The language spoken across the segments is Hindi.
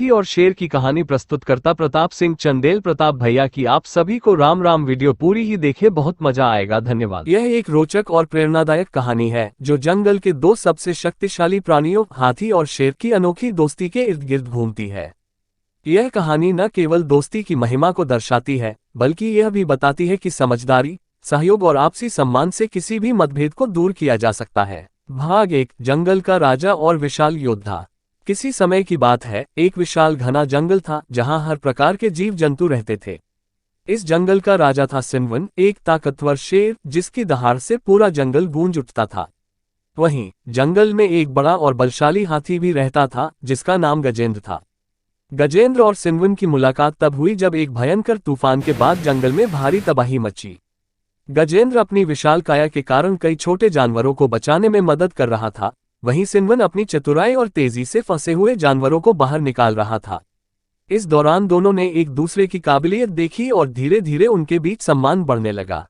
हाथी और शेर की कहानी प्रस्तुतकर्ता प्रताप सिंह चंदेल। प्रताप भैया की आप सभी को राम राम। वीडियो पूरी ही देखे, बहुत मजा आएगा। धन्यवाद। यह एक रोचक और प्रेरणादायक कहानी है जो जंगल के दो सबसे शक्तिशाली प्राणियों हाथी और शेर की अनोखी दोस्ती के इर्द गिर्द घूमती है। यह कहानी न केवल दोस्ती की महिमा को दर्शाती है बल्कि यह भी बताती है कि समझदारी, सहयोग और आपसी सम्मान से किसी भी मतभेद को दूर किया जा सकता है। भाग 1, जंगल का राजा और विशाल योद्धा। किसी समय की बात है, एक विशाल घना जंगल था जहां हर प्रकार के जीव जंतु रहते थे। इस जंगल का राजा था सिनवन, एक ताकतवर शेर जिसकी दहाड़ से पूरा जंगल गूंज उठता था। वहीं जंगल में एक बड़ा और बलशाली हाथी भी रहता था जिसका नाम गजेंद्र था। गजेंद्र और सिनवन की मुलाकात तब हुई जब एक भयंकर तूफान के बाद जंगल में भारी तबाही मची। गजेंद्र अपनी विशाल काया के कारण कई छोटे जानवरों को बचाने में मदद कर रहा था, वहीं सिनवन अपनी चतुराई और तेजी से फंसे हुए जानवरों को बाहर निकाल रहा था। इस दौरान दोनों ने एक दूसरे की काबिलियत देखी और धीरे धीरे उनके बीच सम्मान बढ़ने लगा।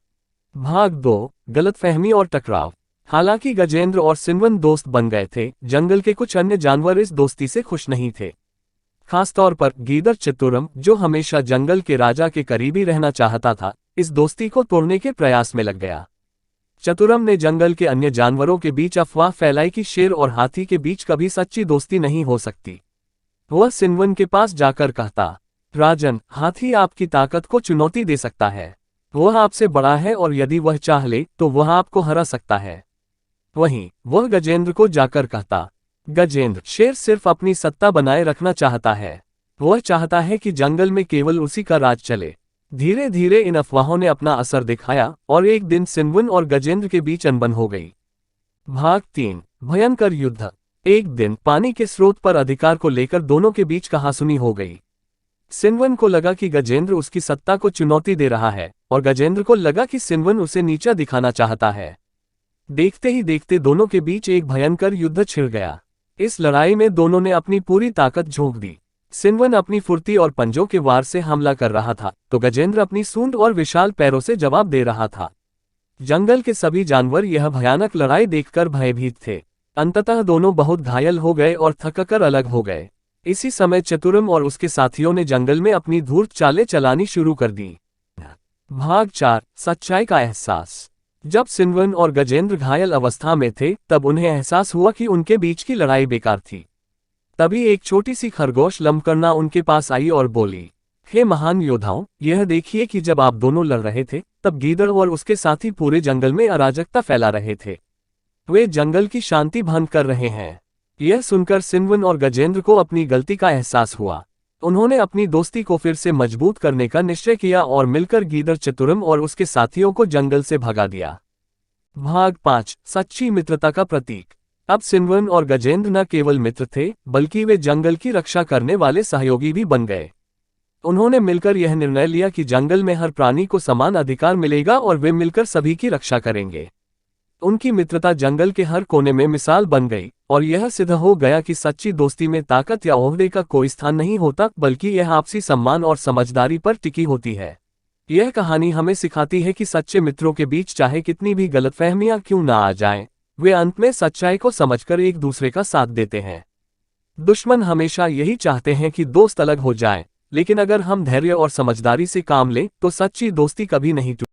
भाग 2, गलतफहमी और टकराव। हालांकि गजेंद्र और सिनवन दोस्त बन गए थे, जंगल के कुछ अन्य जानवर इस दोस्ती से खुश नहीं थे। खासतौर पर गीदड़ चतुरम, जो हमेशा जंगल के राजा के करीबी रहना चाहता था, इस दोस्ती को तोड़ने के प्रयास में लग गया। चतुरम ने जंगल के अन्य जानवरों के बीच अफवाह फैलाई कि शेर और हाथी के बीच कभी सच्ची दोस्ती नहीं हो सकती। वह सिनवन के पास जाकर कहता, राजन, हाथी आपकी ताकत को चुनौती दे सकता है। वह आपसे बड़ा है और यदि वह चाह ले तो वह आपको हरा सकता है। वहीं वह गजेंद्र को जाकर कहता, गजेंद्र, शेर सिर्फ अपनी सत्ता बनाए रखना चाहता है। वह चाहता है कि जंगल में केवल उसी का राज चले। धीरे धीरे इन अफवाहों ने अपना असर दिखाया और एक दिन सिनवन और गजेंद्र के बीच अनबन हो गई। भाग 3, भयंकर युद्ध। एक दिन पानी के स्रोत पर अधिकार को लेकर दोनों के बीच कहासुनी हो गई। सिनवन को लगा कि गजेंद्र उसकी सत्ता को चुनौती दे रहा है और गजेंद्र को लगा कि सिनवन उसे नीचा दिखाना चाहता है। देखते ही देखते दोनों के बीच एक भयंकर युद्ध छिड़ गया। इस लड़ाई में दोनों ने अपनी पूरी ताकत झोंक दी। सिनवन अपनी फुर्ती और पंजों के वार से हमला कर रहा था तो गजेंद्र अपनी सूंड और विशाल पैरों से जवाब दे रहा था। जंगल के सभी जानवर यह भयानक लड़ाई देखकर भयभीत थे। अंततः दोनों बहुत घायल हो गए और थककर अलग हो गए। इसी समय चतुरम और उसके साथियों ने जंगल में अपनी धूर्त चालें चलानी शुरू कर दी। भाग 4, सच्चाई का एहसास। जब सिनवन और गजेंद्र घायल अवस्था में थे तब उन्हें एहसास हुआ कि उनके बीच की लड़ाई बेकार थी। तभी एक छोटी सी खरगोश लम्बकर्णा उनके पास आई और बोली, हे महान योद्धाओं, यह देखिए कि जब आप दोनों लड़ रहे थे तब गीदड़ और उसके साथी पूरे जंगल में अराजकता फैला रहे थे। वे जंगल की शांति भंग कर रहे हैं। यह सुनकर सिनवन और गजेंद्र को अपनी गलती का एहसास हुआ। उन्होंने अपनी दोस्ती को फिर से मजबूत करने का निश्चय किया और मिलकर गीदड़ चतुरम और उसके साथियों को जंगल से भगा दिया। भाग 5, सच्ची मित्रता का प्रतीक। अब सिनवन और गजेंद्र न केवल मित्र थे बल्कि वे जंगल की रक्षा करने वाले सहयोगी भी बन गए। उन्होंने मिलकर यह निर्णय लिया कि जंगल में हर प्राणी को समान अधिकार मिलेगा और वे मिलकर सभी की रक्षा करेंगे। उनकी मित्रता जंगल के हर कोने में मिसाल बन गई और यह सिद्ध हो गया कि सच्ची दोस्ती में ताकत या ओहदे का कोई स्थान नहीं होता बल्कि यह आपसी सम्मान और समझदारी पर टिकी होती है। यह कहानी हमें सिखाती है कि सच्चे मित्रों के बीच चाहे कितनी भी गलतफहमियां क्यों ना आ जाएं, वे अंत में सच्चाई को समझकर एक दूसरे का साथ देते हैं। दुश्मन हमेशा यही चाहते हैं कि दोस्त अलग हो जाएं, लेकिन अगर हम धैर्य और समझदारी से काम लें तो सच्ची दोस्ती कभी नहीं टूटेगी।